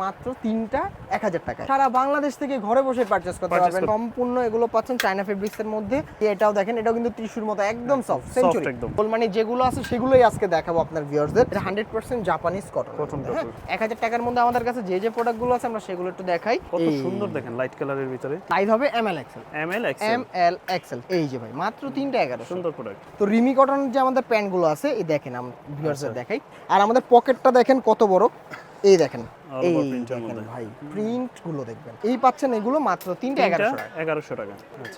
মাত্র তিনটা 1000 টাকা। সারা বাংলাদেশ থেকে ঘরে বসে পারচেজ করতে পারবেন। সম্পূর্ণ এগুলো পাচ্ছেন চায়না ফেব্রিক্স এর মধ্যে। এটাও দেখেন, এটাও কিন্তু টিস্যুর মতো একদম সফট সেঞ্চুরি মানে যেগুলো আছে সেগুলোই আজকে দেখাবো আপনার ভিউয়ারদের। এটা 100% জাপানিজ কটন। 1000 টাকার মধ্যে আমাদের কাছে যে প্রোডাক্টগুলো আছে আমরা সেগুলো একটু দেখাই। কত সুন্দর দেখেন, লাইট কালারের ভিতরে। সাইজ হবে ML XL। এই যে ভাই মাত্র 3টা 1100। সুন্দর প্রোডাক্ট। তো রিমি কটন যে আমাদের প্যান্টগুলো আছে এই দেখেন, আমরা ভিউয়ারদের দেখাই। আর আমাদের পকেটটা দেখেন কত বড়, এই দেখেন। এই দেখেন ভাই, প্রিন্ট গুলো দেখবেন। এই পাচ্ছেন এগুলো মাত্র 3টা 1100 টাকা।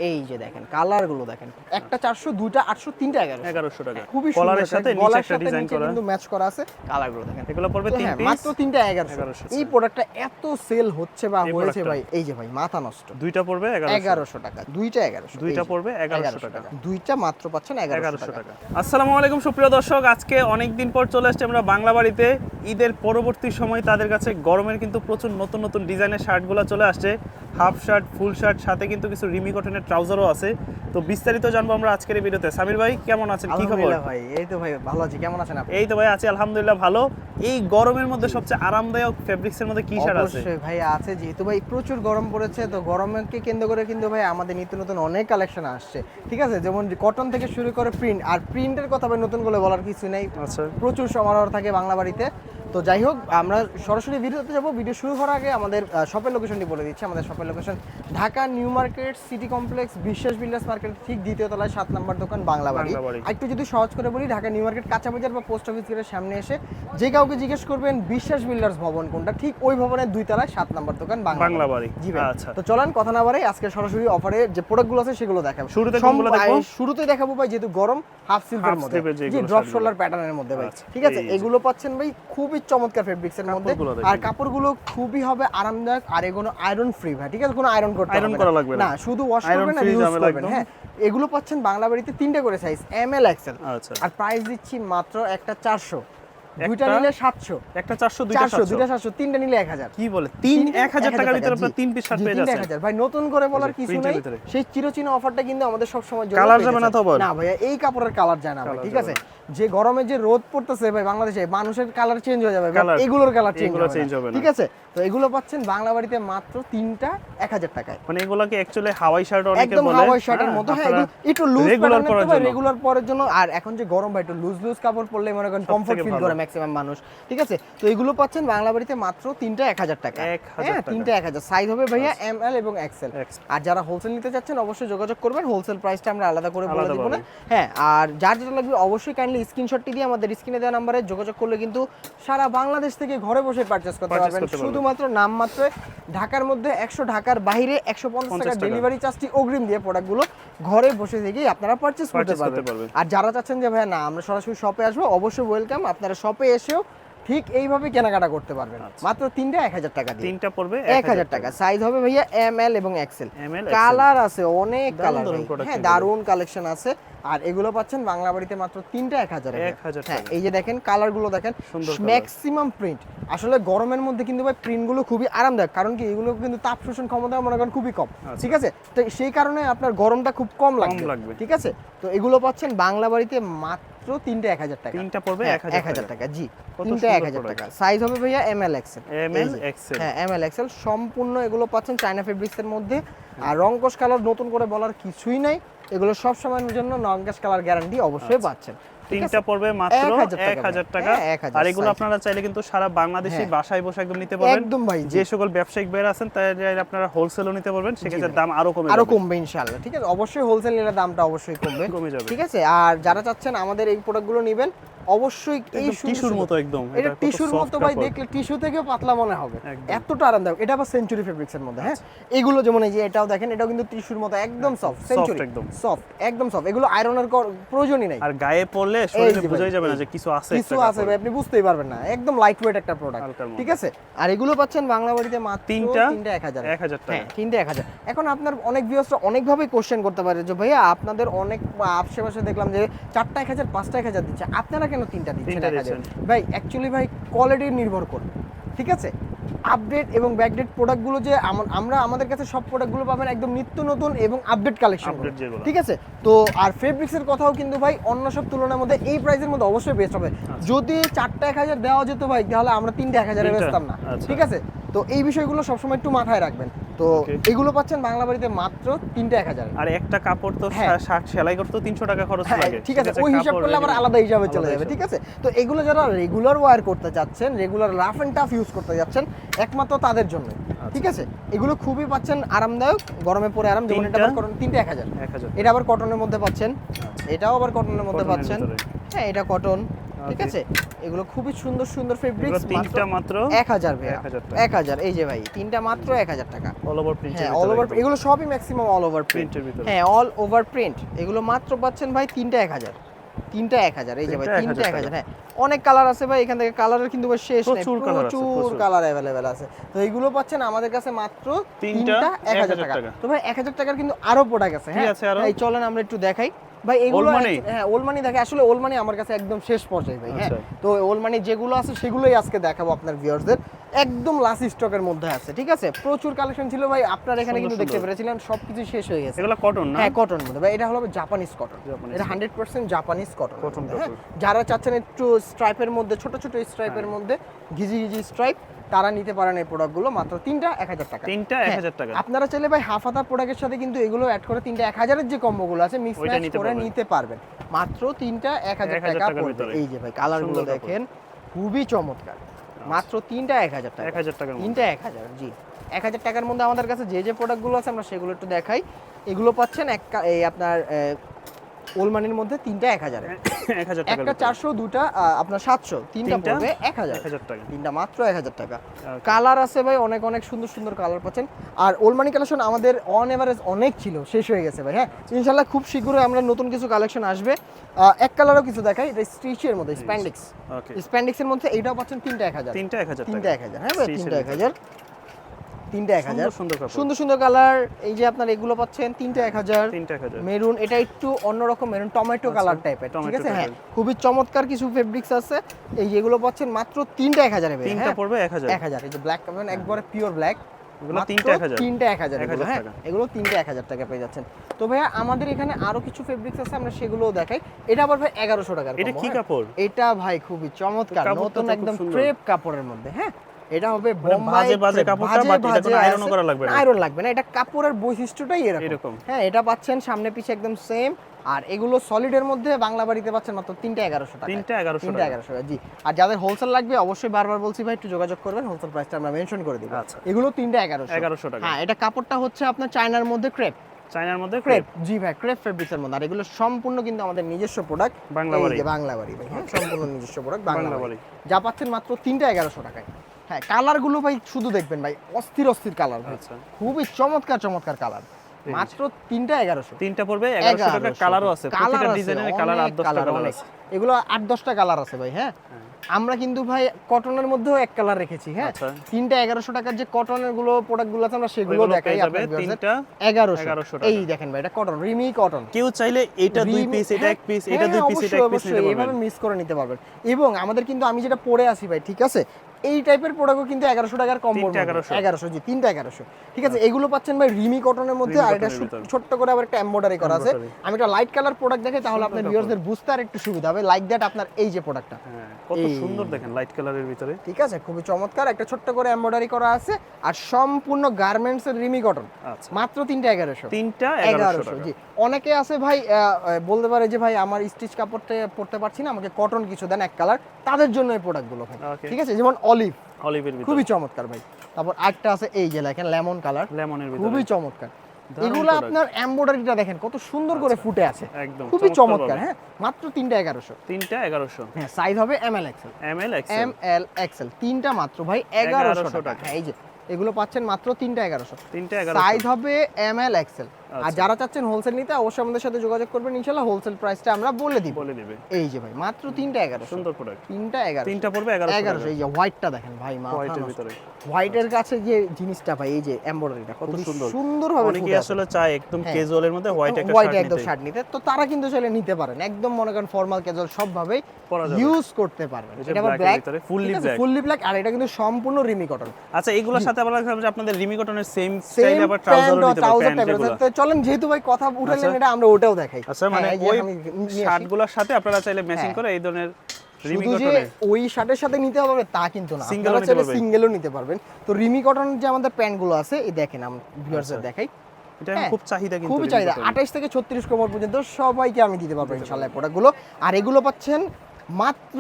এই যে দেখেন কালার গুলো দেখেন, একটা 400, দুইটা 800, তিনটা 1100 টাকা। খুবই কলারের সাথে নিচে একটা ডিজাইন করা, কিন্তু ম্যাচ করা আছে। কালার গুলো দেখেন, এগুলো পড়বে 3 পিস মাত্র 3টা 1100। এই প্রোডাক্টটা এত সেল হচ্ছে বা হয়েছে ভাই, এই যে ভাই মাথা নষ্ট। দুইটা পড়বে 1100 টাকা, দুইটা 1100। দুইটা পড়বে 1100 টাকা, দুইটা মাত্র পাচ্ছেন 1100 টাকা। আসসালামু আলাইকুম সুপ্রিয় দর্শক, আজকে অনেক দিন পর চলে আসছে আমরা বাংলা বাড়িতে। ঈদের পরবর্তী সময় তাদের কাছে গরমের কিন্তু প্রচুর নতুন নতুন ডিজাইনের শার্টগুলো চলে আসছে। হাফ শার্ট, ফুল শার্ট, সাথে কিন্তু কিছু রিমি কটনের ট্রাউজারও আছে। তো বিস্তারিত জানবো আমরা আজকের এই ভিডিওতে। সামির ভাই কেমন আছেন, কি খবর? ভাই এই তো ভাই ভালো আছি, কেমন আছেন আপনি? এই তো ভাই আছি আলহামদুলিল্লাহ ভালো। এই গরমের মধ্যে সবচেয়ে আরামদায়ক ফেব্রিক্সের মধ্যে কি শার্ট আছে? অবশ্যই ভাই আছে, যেহেতু ভাই প্রচুর গরম পড়েছে, তো গরমকে কেন্দ্র করে কিন্তু ভাই আমাদের নিত্য নতুন অনেক কালেকশন আসছে। ঠিক আছে, যেমন কটন থেকে শুরু করে প্রিন্ট। আর প্রিন্টের কথা ভাই নতুন করে বলার কিছু নেই, আচ্ছা প্রচুর সমারোহ থাকে বাংলা বাড়িতে। তো যাই হোক, আমরা সরাসরি ভিডিওতে যাবো। ভিডিও শুরু করার আগে আমাদের শপের লোকেশনটি বলে দিচ্ছি। আমাদের শপের location Dhaka new market city complex বিশ্বাস বিল্ডার্স মার্কেট ঠিক দ্বিতীয় তলায় 7 নম্বর দোকান বাংলা বাড়ি। একটু যদি সহজ করে বলি, ঢাকা নিউ মার্কেট কাঁচা বাজার বা পোস্ট অফিস গেটের সামনে এসে যে কাউকে জিজ্ঞেস করবেন বিশ্বাস বিল্ডার্স ভবন কোনটা, ঠিক ওই ভবনের 2 তলায় 7 নম্বর দোকান বাংলা বাড়ি। জি ভাই। আচ্ছা, তো চলেন কথা না বাড়াই আজকে সরাসরি অফারে যে প্রোডাক্টগুলো আছে সেগুলো দেখাবো। শুরুতেই দেখাবো ভাই, যেহেতু গরম, হাফ সিল্কের মধ্যে, জি ড্রপ শোল্ডার প্যাটার্নের মধ্যে ভাই। ঠিক আছে, এগুলো পাচ্ছেন ভাই খুবই চমৎকার ফেব্রিক্স এর মধ্যে। আর কাপড়গুলো খুবই হবে আরামদায়ক, আর এগুলো আয়রন ফ্রি ভাই। ঠিক আছে, কোনো আয়রন করা লাগবে না, শুধু ওয়াশ করবেন আর ইউজ করবেন। হ্যাঁ, এগুলো পাচ্ছেন বাংলা বাড়িতে 3টে করে সাইজ ML XL। আর প্রাইস দিচ্ছি মাত্র একটা 400, দুইটা নিলে 700, একটা 400, দুইটা 700, তিনটা নিলে 1000। কি বলে 1000 টাকার ভিতরে আপনারা 3 পিস শার্ট পেয়ে যাচ্ছেন। 1000 ভাই, নতুন করে বলার কিছু নাই। সেই চিরচেনা অফারটা কিন্তু আমাদের সব সময় জন্য কালার যাবে না তো বল। না ভাই, এই কাপড়ের কালার যায় না ভাই। ঠিক আছে, যে গরমে যে রোদ পড়তেছে ভাই বাংলাদেশে, মানুষের কালার চেঞ্জ হয়ে যাবে, এগুলোর কালার চেঞ্জ হবে না। ঠিক আছে, তো এগুলো পাচ্ছেন বাংলা বাড়িতে মাত্র 3টা 1000 টাকায়। মানে এগুলোকে অ্যাকচুয়ালি হাওয়াই শার্ট অনেকে বলে, একদম হাওয়াই শার্টের মতো। হ্যাঁ, একটু লুজ রেগুলার পরার জন্য। আর এখন যে গরম ভাই, একটু লুজ কাপড় পরলে মনে করেন কমফর্ট ফিল করে ম্যাক্সিমাম মানুষ। ঠিক আছে, তো এগুলো পাচ্ছেন বাংলা বাড়িতে মাত্র 3টা 1000 টাকা। হ্যাঁ, 3টা 1000। সাইজ হবে ভাইয়া ML এবং XL। আর যারা হোলসেল নিতে চাচ্ছেন অবশ্যই যোগাযোগ করবেন, হোলসেল প্রাইসটা আমরা আলাদা করে বলে দেব না। হ্যাঁ, আর যার যেটা লাগবে অবশ্যই কাইন্ডলি স্ক্রিনশটটি দিয়ে আমাদের স্ক্রিনে দেওয়া নম্বরে যোগাযোগ করলে কিন্তু সারা বাংলাদেশ থেকে ঘরে বসে পারচেজ করতে পারবেন। শুধুমাত্র নামমাত্র ঢাকার মধ্যে 100, ঢাকার বাইরে 150 টাকা ডেলিভারি চার্জটি অগ্রিম দিয়ে প্রোডাক্টগুলো ঘরে বসে থেকেই আপনারা পারচেজ করতে পারবেন। আর যারা চাচ্ছেন যে ভাই না আমরা সরাসরি শপে আসবো, অবশ্যই ওয়েলকাম, আপনারা শপে এসেও ঠিক এইভাবে কেনাকাটা করতে পারবেন। মাত্র 3টা 1000 টাকা দিয়ে। 3টা পড়বে 1000 টাকা। সাইজ হবে ভাইয়া ML এবং XL। কালার আছে অনেক কালার, হ্যাঁ দারুন কালেকশন আছে। আর এগুলো পাচ্ছেন বাংলা বাড়িতে মাত্র 3টা 1000 টাকা। হ্যাঁ, এই যে দেখেন কালার গুলো দেখেন, ম্যাক্সিমাম প্রিন্ট। আসলে গরমের মধ্যে কিন্তু ভাই প্রিন্ট গুলো খুবই আরামদায়ক, কারণ কি এগুলো কিন্তু তাপ শোষণ ক্ষমতা মনে করেন খুবই কম। ঠিক আছে, তো সেই কারণে আপনার গরমটা খুব কম লাগবে। ঠিক আছে, তো এগুলো পাচ্ছেন বাংলা বাড়িতে মাত্র 3টা 1000 টাকা। 3টা পড়বে 1000 টাকা। জি, 3টা 1000 টাকা। সাইজ হবে ভাইয়া ML XL। হ্যাঁ, ML XL সম্পূর্ণ এগুলো পাচ্ছেন চায়না ফেব্রিক্স এর মধ্যে। আর রংকশ কালার নতুন করে বলার কিছুই নাই, এগুলো সব সময়ের জন্য রংকশ কালার গ্যারান্টি অবশ্যই পাচ্ছেন। 3টা পড়বে মাত্র 1000 টাকা। আর এগুলো আপনারা চাইলে কিন্তু সারা বাংলাদেশে বাসায় বসে একদম নিতে পারবেন। একদম ভাই, যে সকল ব্যবসায়িক ভাইরা আছেন তারা আপনারা হোলসেলও নিতে পারবেন, সেক্ষেত্রে দাম আরো কমবে ইনশাআল্লাহ। ঠিক আছে, অবশ্যই হোলসেল নিলে দামটা অবশ্যই কমে যাবে। ঠিক আছে, আর যারা চাচ্ছেন আমাদের এই প্রোডাক্টগুলো নেবেন অবশ্যই এই টিস্যুর মতো, একদম এটা টিস্যুর মতো ভাই, দেখলে টিস্যু থেকেও পাতলা মনে হবে, এতটা আরামদায়ক। এটা আবার সেঞ্চুরি ফেব্রিক্স এর মধ্যে। হ্যাঁ, এগুলো যেমন এই যে এটাও দেখেন, এটাও কিন্তু টিস্যুর মতো একদম সফট, সেঞ্চুরি একদম সফট। এগুলো আয়রনের প্রয়োজনই নাই। আর গায়ে পরলে শরীরে বোঝাই যাবে না যে কিছু আছে ভাই, আপনি বুঝতেই পারবেন না, একদম লাইট ওয়েট একটা প্রোডাক্ট। ঠিক আছে, আর এগুলো পাচ্ছেন বাংলা বাড়িতে মাত্র 3টা 1000 টাকা। হ্যাঁ, 3টা 1000। এখন আপনার অনেক ভিউয়ার্সরা অনেকভাবে কোশ্চেন করতে পারে যে ভাইয়া আপনাদের অনেক আশেপাশে দেখলাম যে 4টা 1000, 5টা 1000 দিচ্ছে, আপনারা কেন 3টা দিচ্ছেন? ভাই অ্যাকচুয়ালি ভাই কোয়ালিটি নির্ভর করে। ঠিক আছে, আপডেট এবং ব্যাকডেট প্রোডাক্টগুলো যে আমরা আমাদের কাছে সব প্রোডাক্টগুলো পাবেন একদম নিত্য নতুন এবং আপডেট কালেকশন। ঠিক আছে, তো আর ফেব্রিক্সের কথাও কিন্তু ভাই অন্য সব তুলনার মধ্যে এই প্রাইসের মধ্যে অবশ্যই বেস্ট হবে। যদি 4টা 1000 দেওয়া যেত ভাই, তাহলে আমরা 3টা 1000 এ বেচতাম না। ঠিক আছে, তো এই বিষয়গুলো সবসময় একটু মাথায় রাখবেন। তো এগুলো পাচ্ছেন বাংলা বাড়িতে মাত্র 3টা 1000। আর একটা কাপড় তো সেলাই করতে 300 টাকা খরচ লাগে, ঠিক আছে, ওই হিসাব করলে আবার আলাদা হিসাবে চলে যাবে, ঠিক আছে। তো এগুলো যারা রেগুলার ওয়্যার করতে যাচ্ছেন, regular rough and tough use করতে যাচ্ছেন, একমাত্র তাদের জন্য, ঠিক আছে। এগুলো খুবই পাচ্ছেন আরামদায়ক, গরমে পরে আরাম। যেমন এটা আবার কটন, 3টা 1000। এটা আবার কটনের মধ্যে পাচ্ছেন, এটাও আবার কটনের মধ্যে পাচ্ছেন। হ্যাঁ, এটা কটন, ঠিক আছে। এগুলো খুবই সুন্দর সুন্দর ফেব্রিক্স, তিনটা মাত্র 1000 ভাই, 1000। এই যে ভাই, তিনটা মাত্র 1000 টাকা। All over print. হ্যাঁ, অল ওভার, এগুলো সবই ম্যাক্সিমাম অল ওভার প্রিন্টের ভিতরে। হ্যাঁ, অল ওভার প্রিন্ট। এগুলো মাত্র পাচ্ছেন ভাই 3টা 1000। 3টা 1000, এই যে ভাই 3টা 1000। হ্যাঁ, অনেক কালার আছে ভাই, এখান থেকে কালারের কিন্তু শেষ নেই, প্রচুর কালার अवेलेबल আছে। তো এইগুলো পাচ্ছেন আমাদের কাছে মাত্র 3টা 1000 টাকা। তো ভাই 1000 টাকার কিন্তু আরো প্রোডাক্ট আছে। হ্যাঁ, এই চলেন আমরা একটু দেখাই ভাই। এগুলো হ্যাঁ, ওলমানি দেখে, আসলে ওলমানি আমার কাছে একদম শেষ পর্যায়ে ভাই। হ্যাঁ, তো ওলমানি যেগুলো আছে সেগুলোই আজকে দেখাবো আপনার ভিউয়ারদের, একদম লাস্ট স্টকের মধ্যে আছে, ঠিক আছে। প্রচুর কালেকশন ছিল ভাই, আপনারা এখানে কিন্তু দেখতে পেরেছিলেন সবকিছু শেষ হয়ে গেছে। এগুলো কটন না? হ্যাঁ, কটন মধ্যে ভাই। এটা হলো জাপানিজ কটন, এটা 100% জাপানিজ কটন। হ্যাঁ, যারা চাচ্ছেন একটু স্ট্রাইপের মধ্যে, ছোট ছোট স্ট্রাইপের মধ্যে ঘিজি ঘিজি স্ট্রাইপ, তারা নিতে পারেন এই প্রোডাক্টগুলো মাত্র 3টা 1000 টাকা। 3টা 1000 টাকা। আপনারা চাইলে ভাই হাফ হাতা প্রোডাক্টের সাথে কিন্তু এগুলো অ্যাড করে 3টা 1000 এর যে কম্বোগুলো আছে মিক্স ম্যাচ করে নিতে পারবেন মাত্র 3টা 1000 টাকা পড়বে। এই যে ভাই কালারগুলো দেখেন, খুবই চমৎকার, মাত্র 3টা 1000 টাকা। 1000 টাকা, 3টা 1000। জি, 1000 টাকার মধ্যে আমাদের কাছে যে যে প্রোডাক্টগুলো আছে আমরা সেগুলো একটু দেখাই। এগুলো পাচ্ছেন এই আপনার ওলমানির মধ্যে 3টা 1000 এ। 1000 টাকা, একটা 400, দুটা আপনার 700, তিনটা পড়বে 1000 টাকা। তিনটা মাত্র 1000 টাকা। কালার আছে ভাই অনেক অনেক সুন্দর সুন্দর কালার পাচ্ছেন। আর ওলমানি কালেকশন আমাদের অন এভারেজ অনেক ছিল, শেষ হয়ে গেছে ভাই। হ্যাঁ, ইনশাআল্লাহ খুব শীঘ্রই আমরা নতুন কিছু কালেকশন আসবে। এক কালারও কিছু দেখাই, এটা স্টিচের মধ্যে স্প্যান্ডেক্স। স্প্যান্ডেক্সের মধ্যে এইটাও পাচ্ছেন 3টা 1000। 3টা 1000 3টা 1000। হ্যাঁ ভাই, 3টা 1000। 3টা 1000, সুন্দর সুন্দর কালার। এই যে আপনার এগুলো পাচ্ছেন 3টা 1000। 3টা 1000 মেরুন, এটা একটু অন্যরকম মেরুন, টমেটো কালার টাইপের, ঠিক আছে। হ্যাঁ, খুবই চমৎকার কিছু ফেব্রিক্স আছে। এই যেগুলো পাচ্ছেন মাত্র 3টা 1000 এ। তিনটা পড়বে 1000। 1000। এই যে ব্ল্যাক পাবেন, একবারে পিওর ব্ল্যাক, এগুলো 3টা 1000। 3টা 1000 হ্যাঁ, এগুলো 3টা 1000 টাকা পেয়ে যাচ্ছেন। তো ভাইয়া আমাদের এখানে আরো কিছু ফেব্রিক্স আছে, আমরা সেগুলোও দেখাই। এটা আবার ভাই 1100 টাকার। এটা কি কাপড়? এটা ভাই খুবই চমৎকার, নতুন একদম ক্রেপ কাপড়ের মধ্যে। হ্যাঁ, এটা হবে বাজে কাপড়টা, বাট এটা আয়রন করা লাগবে না। আয়রন লাগবে না, এটা কাপড়ের বৈশিষ্ট্যটাই এরকম। হ্যাঁ, এটা পাচ্ছেন সামনে পিছে একদম সেম। আর এগুলো সলিডের মধ্যে বাংলা বাড়িতে পাচ্ছেন মাত্র 3টা 1100 টাকা। 3টা 1100 টাকা। জি। আর যাদের হোলসেল লাগবে অবশ্যই বারবার বলছি ভাই একটু যোগাযোগ করবেন, হোলসেল প্রাইসটা আমরা মেনশন করে দিব। এগুলো 3টা 1100 টাকা। হ্যাঁ, এটা কাপড়টা হচ্ছে আপনার চায়নার মধ্যে ক্রেপ। চায়নার মধ্যে ক্রেপ, জি ভাই, ক্রেপ ফেব্রিক্সের মধ্যে। আর এগুলো সম্পূর্ণ কিন্তু আমাদের নিজস্ব প্রোডাক্ট, বাংলা বাড়ি ভাই। হ্যাঁ, সম্পূর্ণ নিজস্ব প্রোডাক্ট বাংলা বাড়ি, যা পাচ্ছেন মাত্র 3টা 1100 টাকায়। হ্যাঁ, কালারগুলো ভাই শুধু দেখবেন ভাই, অস্থির অস্থির কালার ভাই, খুবই চমৎকার চমৎকার কালার। মাত্র 3টা 1100। 3টা পড়বে 1100 টাকা। কালারও আছে, প্রত্যেকটা ডিজাইনের কালার 8-10টা কালার আছে। এগুলো 8-10টা কালার আছে ভাই। হ্যাঁ, আমরা কিন্তু ভাই কটনের মধ্যেও এক কালার রেখেছি। হ্যাঁ, 3টা 1100 টাকার যে কটনের গুলো প্রোডাক্টগুলো আছে আমরা সেগুলো দেখাই আপনাদের। 3টা 1100 টাকা। এই দেখেন ভাই, এটা কটন, রিমি কটন। কেউ চাইলে এটা 2 পিস, এটা 1 পিস, এটা 2 পিস, এটা 1 পিস নিতে পারবেন, এইভাবে মিক্স করে নিতে পারবেন। এবং আমাদের কিন্তু আমি যেটা পরে আছি ভাই, ঠিক আছে, এই টাইপের প্রোডাক্টও কিন্তু 1100 টাকার কম পড়বে। 1100, জি, 3টা 1100, ঠিক আছে। এগুলো পাচ্ছেন ভাই রিমি কটনের মধ্যে। আর এটা ছোট্ট করে আবার একটা এমব্রয়ডারি করা আছে। আমি একটা লাইট কালার প্রোডাক্ট দেখাই, তাহলে আপনার ভিউয়ারদের বুঝতে আর একটু সুবিধা হবে। লাইক দ্যাট আপনার এই যে প্রোডাক্টটা, হ্যাঁ, কত সুন্দর দেখেন লাইট কালারের ভিতরে, ঠিক আছে, খুবই চমৎকার। একটা ছোট্ট করে এমব্রয়ডারি করা আছে। আর সম্পূর্ণ গার্মেন্টস এর রিমি কটন, মাত্র 3টা 1100। 3টা 1100, জি। অনেকে আছে ভাই বলতে পারে যে ভাই আমার স্টিচ কাপড়টা পরতে পারছি না, আমাকে কটন কিছু দেন এক কালার, তাদের জন্য এই প্রোডাক্টগুলো ভাই, ঠিক আছে। যেমন অলিভের ভিতরে, খুবই চমৎকার ভাই। তারপর আরেকটা আছে এই যে দেখেন লেমন কালার, লেমনের ভিতরে, খুবই চমৎকার। এগুলো আপনার এমব্রয়ডারিটা দেখেন কত সুন্দর করে ফুটে আছে, একদম খুবই চমৎকার। হ্যাঁ, মাত্র 3টা 1100। 3টা 1100। হ্যাঁ, সাইজ হবে ML XL, তিনটা মাত্র ভাই 1100 টাকা। এই যে এগুলো পাচ্ছেন মাত্র 3টা 1100। সাইজ হবে ML XL। আর যারা চাচ্ছেন হোলসেল নিতে অবশ্যই আমাদের সাথে যোগাযোগ করবেন, ইনশাআল্লাহ হোলসেল প্রাইসটা আমরা বলে দিব। এই যে ভাই মাত্র 3টা 1100। সুন্দর প্রোডাক্ট, 3টা 1100। 3টা পড়বে 1100। এই যে হোয়াইটটা দেখেন ভাই, হোয়াইটের ভিতরে, হোয়াইটের কাছে যে জিনিসটা ভাই, এই যে এমব্রয়ডারিটা কত সুন্দরভাবে অনেকে আসলে চায় একদম ক্যাজুয়ালের মধ্যে হোয়াইট একটা শার্ট নিতে, তো তারা কিন্তু চাইলে নিতে পারেন। একদম মনে করেন ফর্মাল ক্যাজুয়াল সব ভাবে ইউজ করতে পারবেন। এটা আবার ব্ল্যাক, ফুললি ব্ল্যাক। আর এটা কিন্তু সম্পূর্ণ রিমি কটন। আচ্ছা, এগুলোর সাথে আবার আপনাদের রিমি কটনের সেম স্টাইলে আবার ট্রাউজারও নিতে পারবেন। তো চলেন, যেহেতু ভাই কথা উঠালেন, এটা আমরা ওটাও দেখাই। আচ্ছা, মানে ওই শার্টগুলোর সাথে আপনারা চাইলে ম্যাচিং করে এই ধরনের রিমি শুধু যে ওই শার্টের সাথে নিতে হবে তা কিন্তু না, আপনারা চাইলে সিঙ্গেলও নিতে পারবেন। তো রিমি কটন যে আমাদের প্যান্ট গুলো আছে এই দেখেন, আমি ভিউয়ার্সদের দেখাই, এটা খুব চাহিদা, কিন্তু খুবই চাহিদা। 28 থেকে 36 কোমর পর্যন্ত সবাইকে আমি দিতে পারবো ইনশাআল্লাহ প্রোডাক্টগুলো। আর এগুলো পাচ্ছেন মাত্র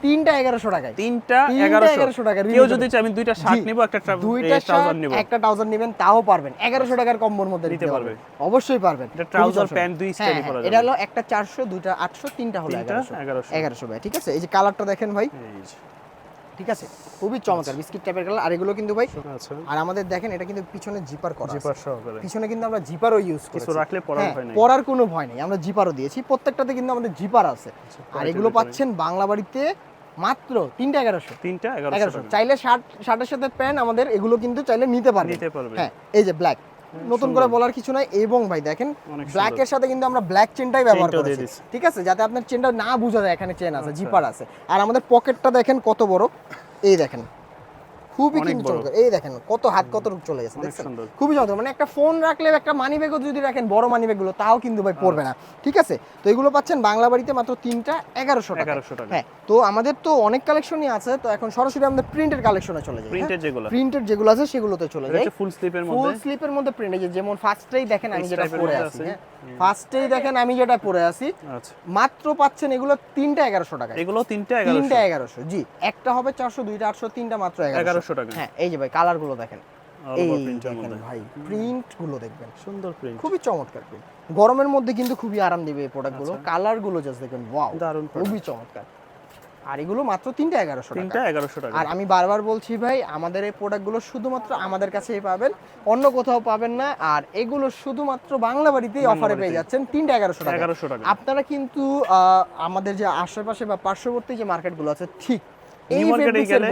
তিনটা 1100 টাকায়। তিনটা 1100 টাকা। কেউ যদি চায় আমি দুইটা শার্ট নিব, একটা ট্রাউজার নিব, একটা ট্রাউজার নেবেন তাও পারবেন 1100 টাকার কম্বোর মধ্যে নিতে পারবেন, অবশ্যই পারবেন। এটা ট্রাউজার প্যান্ট দুই স্টাইলে পরা যাবে। এটা হলো একটা 400, দুইটা 800, তিনটা হলো 1100 ভাই। ঠিক আছে, এই যে কালারটা দেখেন ভাই, ঠিক আছে, খুবই চমৎকার বিস্কিট টাইপের কালার। আর এগুলো কিন্তু ভাই, আর আমাদের দেখেন এটা কিন্তু পিছনে জিপার করা, জিপার সহকারে, পিছনে কিন্তু আমরা জিপারও ইউজ করি, কিছু রাখলে পরার ভয় নাই, পরার কোনো ভয় নেই, আমরা জিপারও দিয়েছি প্রত্যেকটাতে, কিন্তু আমাদের জিপার আছে। আর এগুলো পাচ্ছেন বাংলা বাড়িতে মাত্র 3টা 1100, 3টা 1100। চাইলে শার্টের সাথে প্যান্ট আমাদের এগুলো কিন্তু চাইলে নিতে পারবে। হ্যাঁ, এই যে ব্ল্যাক, নতুন করে বলার কিছু নাই। এবং ভাই দেখেন ব্ল্যাকের সাথে কিন্তু আমরা ব্ল্যাক চেনটাই ব্যবহার করেছি, ঠিক আছে, যাতে আপনার চেনটা না বোঝা যায় এখানে চেন আছে, জিপার আছে। আর আমাদের পকেটটা দেখেন কত বড়, এই দেখেন খুবই কিন্তু চমৎকার, এই দেখেন কত হাত কত চলে গেছে, দেখছেন, খুবই চমৎকার। মানে একটা ফোন রাখলে, একটা মানি ব্যাগও যদি রাখেন, বড় মানি ব্যাগগুলো, তাও কিন্তু ভাই পড়বে না, ঠিক আছে। তো এগুলো পাচ্ছেন বাংলা বাড়িতে মাত্র 3টা 1100 টাকা। হ্যাঁ, তো আমাদের তো অনেক কালেকশনই আছে, তো এখন সরাসরি আমাদের প্রিন্টেড কালেকশনে চলে যাই। প্রিন্টেড যেগুলো আছে সেগুলোতে চলে যাই। ফুল স্লিপের মধ্যে প্রিন্ট, এই যেমন ফার্স্টেই দেখেন আমি যেটা পরে আছি, হ্যাঁ ফার্স্টেই দেখেন আমি যেটা পরে আছি, মাত্র পাচ্ছেন এগুলো 3টা 1100 টাকা। এগুলো 3টা 1100, জি, একটা হবে 400, দুইটা 800, তিনটা মাত্র 1100 টাকা। হ্যাঁ, এই যে ভাই কালার গুলো দেখেন, এই দেখেন ভাই প্রিন্ট গুলো দেখবেন, সুন্দর প্রিন্ট, খুবই চমৎকার প্রিন্ট। গরমের মধ্যে কিন্তু খুবই আরাম দিবে এই প্রোডাক্ট গুলো। কালার গুলো জাস্ট দেখেন, ওয়াও, দারুণ, খুবই চমৎকার। আর এগুলো মাত্র 3টা 1100 টাকা। 3টা 1100 টাকা। আর আমি বারবার বলছি ভাই, আমাদের এই প্রোডাক্টগুলো শুধুমাত্র আমাদের কাছেই পাবেন, অন্য কোথাও পাবেন না। আর এগুলো শুধুমাত্র বাংলা বাড়িতেই অফারে পেয়ে যাচ্ছেন 3টা 1100 টাকা। আপনারা কিন্তু আমাদের যে আশেপাশে বা পার্শ্ববর্তী যে মার্কেটগুলো আছে, ঠিক এই মার্কেটে গেলে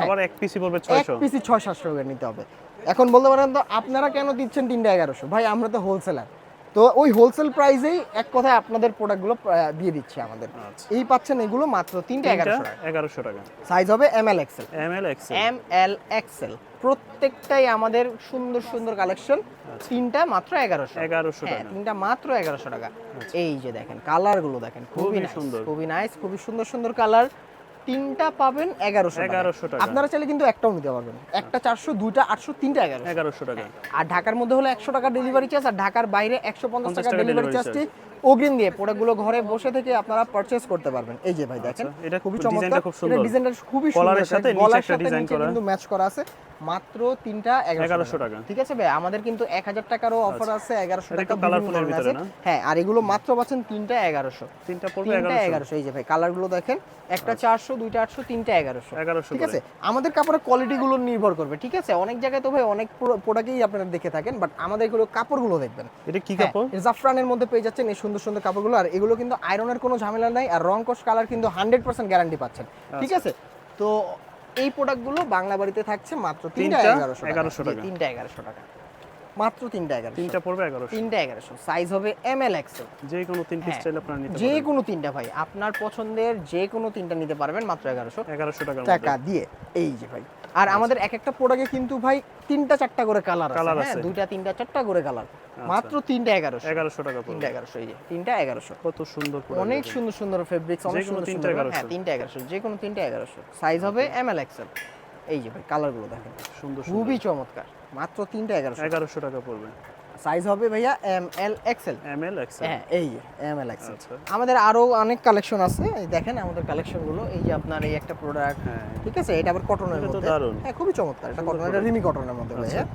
আবার এক পিসি পড়বে 600, এক পিসি 600-700 টাকা নিতে হবে। এখন বলতে পারেন তো আপনারা কেন দিচ্ছেন 3টা 1100? ভাই আমরা তো হোলসেলার, তো ওই হোলসেল প্রাইসেই এক কথায় আপনাদের প্রোডাক্টগুলো দিয়ে দিচ্ছে আমাদের। এই পাচ্ছেন এগুলো মাত্র 3টা 1100 টাকা। সাইজ হবে ML XL, ML XL, প্রত্যেকটাই আমাদের সুন্দর সুন্দর কালেকশন। 3টা মাত্র 1100 টাকা। 3টা মাত্র 1100 টাকা। এই যে দেখেন কালার গুলো দেখেন, খুবই সুন্দর, খুবই নাইস, খুবই সুন্দর সুন্দর কালার। 3টা পাবেন 1100 টাকা। আপনারা চাইলে কিন্তু একটাও নিতে পারবেন, একটা 400, দুইটা 800, 3টা 1100 টাকা। আর ঢাকার মধ্যে হলো 100 টাকা ডেলিভারি চার্জ, আর ঢাকার বাইরে 150 টাকা ডেলিভারি চার্জটি অগ্রিম দিয়ে প্রোডাক্টগুলো ঘরে বসে থেকে আপনারা পারচেজ করতে পারবেন। এই যে ভাই দেখেন, এটা খুবই চমৎকার, এটা ডিজাইনটা খুবই সুন্দর, কলারের সাথে নিচে একটা ডিজাইন করা কিন্তু ম্যাচ করা আছে। মাত্র 3টা 1100 টাকা। ঠিক আছে ভাই, আমাদের কিন্তু 1000 টাকারও অফার আছে, 1100 টাকা কালারফুলের ভিতরে না। হ্যাঁ, আর এগুলো মাত্র পাচ্ছেন 3টা 1100। 3টা পড়বে 1100। এই যে ভাই কালারগুলো দেখেন, একটা 400, দুইটা 800, তিনটা 1100। ঠিক আছে, আমাদের কাপড়ের কোয়ালিটিগুলো নির্ভর করবে, ঠিক আছে। অনেক জায়গায় তো ভাই অনেক প্রোডাক্টই আপনারা দেখে থাকেন, বাট আমাদের এগুলো কাপড়গুলো দেখবেন। এটা কি কাপড়? জাফরানের মধ্যে পেয়ে যাচ্ছেন এই সুন্দর সুন্দর কাপড়গুলো। আর এগুলো কিন্তু আয়রনের কোনো ঝামেলা নাই, আর রং কস কালার কিন্তু 100% গ্যারান্টি পাচ্ছেন, ঠিক আছে। তো এই প্রোডাক্টগুলো বাংলা বাড়িতে থাকছে মাত্র 3টা 1100 টাকা। 3টা 1100 টাকা, মাত্র 3টা 1100। 3টা পড়বে 1100। 3টা 1100, সাইজ হবে ML XL। যে কোনো 3 পিস চাইলে আপনারা নিতে পারবেন, যে কোনো 3টা ভাই, আপনার পছন্দের যে কোনো 3টা নিতে পারবেন মাত্র 1100 টাকা দিয়ে। এই যে ভাই, আর আমাদের এক একটা প্রোডাক্টে কিন্তু ভাই 3টা 4টা করে কালার আছে, হ্যাঁ 2টা 3টা 4টা করে কালার। মাত্র 3টা 1100 টাকা পড়বে। 3টা 1100, এই যে 3টা 1100। কত সুন্দর প্রোডাক্ট, অনেক সুন্দর সুন্দর ফেব্রিক্স, অনেক সুন্দর সুন্দর। হ্যাঁ 3টা 1100, যে কোনো 3টা 1100, সাইজ হবে ML XL। এই যে ভাই কালারগুলো দেখেন, সুন্দর, খুবই চমৎকার। মাত্র 3টা 1100 টাকা পড়বে। সাইজ হবে ভাইয়া ML XL। হ্যাঁ, এই ML XL। আমাদের আরো অনেক কালেকশন আছে, এই দেখেন আমাদের কালেকশন গুলো। এই যে আপনার এই একটা প্রোডাক্ট, ঠিক আছে, এটা আবার কটনের মধ্যে, হ্যাঁ খুবই চমৎকার। এটা কটন, এটা রিমি কটনের মধ্যে ভাইয়া।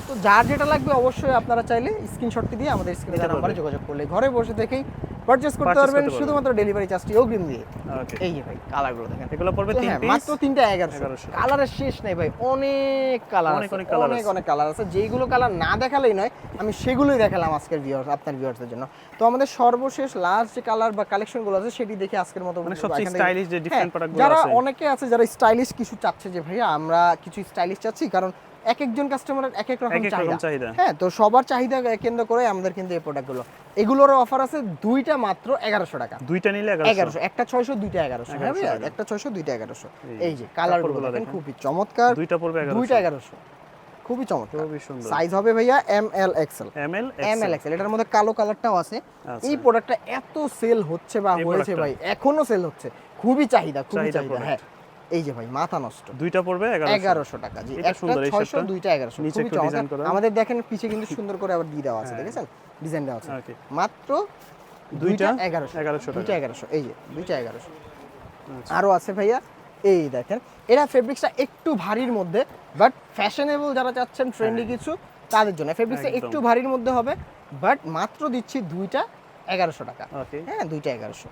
তো যার যেটা লাগবে অবশ্যই আপনারা চাইলে স্ক্রিনশটটি দিয়ে আমাদের স্ক্রিনের নাম্বারে যোগাযোগ করলে ঘরে বসে থেকেই পারচেজ করতে পারবেন, শুধুমাত্র ডেলিভারি চার্জটি অগ্রিম দিয়ে। এই যে ভাই কালারগুলো দেখেন, এগুলো পড়বে 3 পিস, মাত্র 3টা 1100। কালারের শেষ নাই ভাই, অনেক কালার আছে, অনেক কালার আছে। যেইগুলো কালার না দেখালেই নয়, আমি সেগুলোই দেখালাম আজকের ভিউয়ার্স, আপনার ভিউয়ার্সদের জন্য। তো আমাদের সর্বশেষ লাস্ট যে কালার বা কালেকশনগুলো আছে সেটি দেখে আজকের মতো, মানে সবচেয়ে স্টাইলিশ যে ডিফারেন্ট প্রোডাক্টগুলো আছে, যারা অনেকে আছে যারা স্টাইলিশ কিছু চাচ্ছে, যে ভাইয়া আমরা কিছু স্টাইলিশ চাচ্ছি, কারণ এক একজন কাস্টমারের এক এক রকম চাহিদা। হ্যাঁ, তো সবার চাহিদা কেন্দ্র করে আমাদের কিন্তু এই প্রোডাক্টগুলো, এগুলোর অফার আছে। দুইটা মাত্র 1100 টাকা, দুইটা নিলে 1100, একটা 600, দুইটা 1100। হ্যাঁ ভাইয়া, একটা 600, দুইটা 1100। এই যে কালারগুলো দেখেন, খুবই চমৎকার। দুইটা পড়বে 1100, দুইটা 1100। খুবই চমৎকার, খুবই সুন্দর। সাইজ হবে ভাইয়া এম এল এক্সেল। এটার মধ্যে কালো কালারটাও আছে। এই প্রোডাক্টটা এত সেল হচ্ছে বা হয়েছে ভাই, এখনো সেল হচ্ছে, খুবই চাহিদা হ্যাঁ। এই যে ভাই মাথা নষ্ট, দুইটা পড়বে 1100 টাকা। জি, একটা 600, দুইটা 1100। খুবই চমৎকার। আমাদের দেখেন পিছে কিন্তু সুন্দর করে আবার দিয়ে দেওয়া আছে, দেখেছেন ডিজাইন দেওয়া আছে। মাত্র দুইটা 1100, দুইটা 1100। এই যে দুইটা 1100। আরো আছে ভাইয়া, এই দেখেন এটা ফেব্রিক্সটা একটু ভারীর মধ্যে, বাট ফ্যাশনেবল যারা চাচ্ছেন ট্রেন্ডি কিছু তাদের জন্য ফেব্রিক্সটা একটু ভারীর মধ্যে হবে, বাট মাত্র দিচ্ছি দুইটা 1100 টাকা। হ্যাঁ, দুইটা 1100,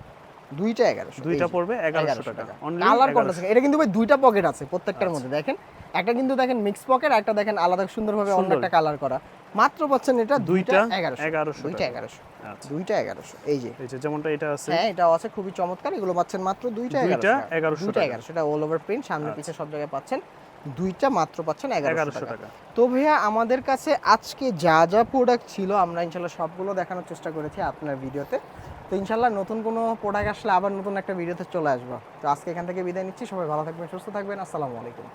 দুইটা 1100, দুইটা পড়বে 1100 টাকা। কালার কন্ট্রাস্ট, এটা কিন্তু ভাই দুইটা পকেট আছে প্রত্যেকটার মধ্যে। দেখেন একটা কিন্তু দেখেন মিক্স পকেট, আর একটা দেখেন আলাদা সুন্দরভাবে অন্য একটা কালার করা। মাত্র পাচ্ছেন এটা দুইটা 1100, দুইটা 1100, দুইটা 1100। এই যে যেমনটা এটা আছে, হ্যাঁ এটাও আছে, খুবই চমৎকার। এগুলো পাচ্ছেন মাত্র দুইটা 1100, দুইটা 1100। এটা অল ওভার প্রিন্ট, সামনে পিছে সব জায়গায় পাচ্ছেন, দুইটা মাত্র পাচ্ছেন 1100 টাকা। তো ভাইয়া আমাদের কাছে আজকে যা যা প্রোডাক্ট ছিল আমরা ইনশাআল্লাহ সবগুলো দেখানোর চেষ্টা করেছি আপনার ভিডিওতে। তো ইনশাআল্লাহ নতুন কোনো প্রোডাক্ট আসলে আবার নতুন একটা ভিডিওতে চলে আসবো। তো আজকে এখান থেকে বিদায় নিচ্ছি, সবাই ভালো থাকবেন, সুস্থ থাকবেন, আসসালামু আলাইকুম।